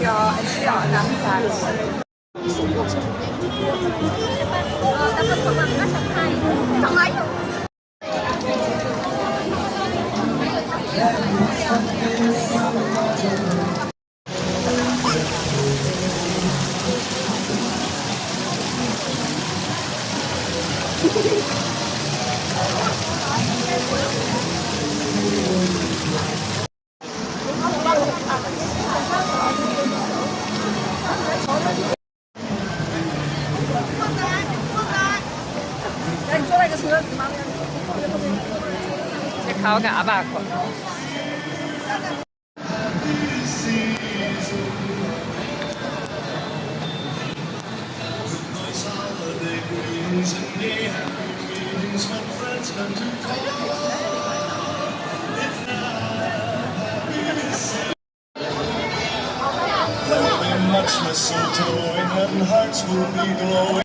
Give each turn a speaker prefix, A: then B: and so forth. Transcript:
A: Ja, en sköna. Tapos pumangga sa kain. Sangayo!
B: Sẽ khó cả bà của
C: Much mistletoe and hearts will be glowing.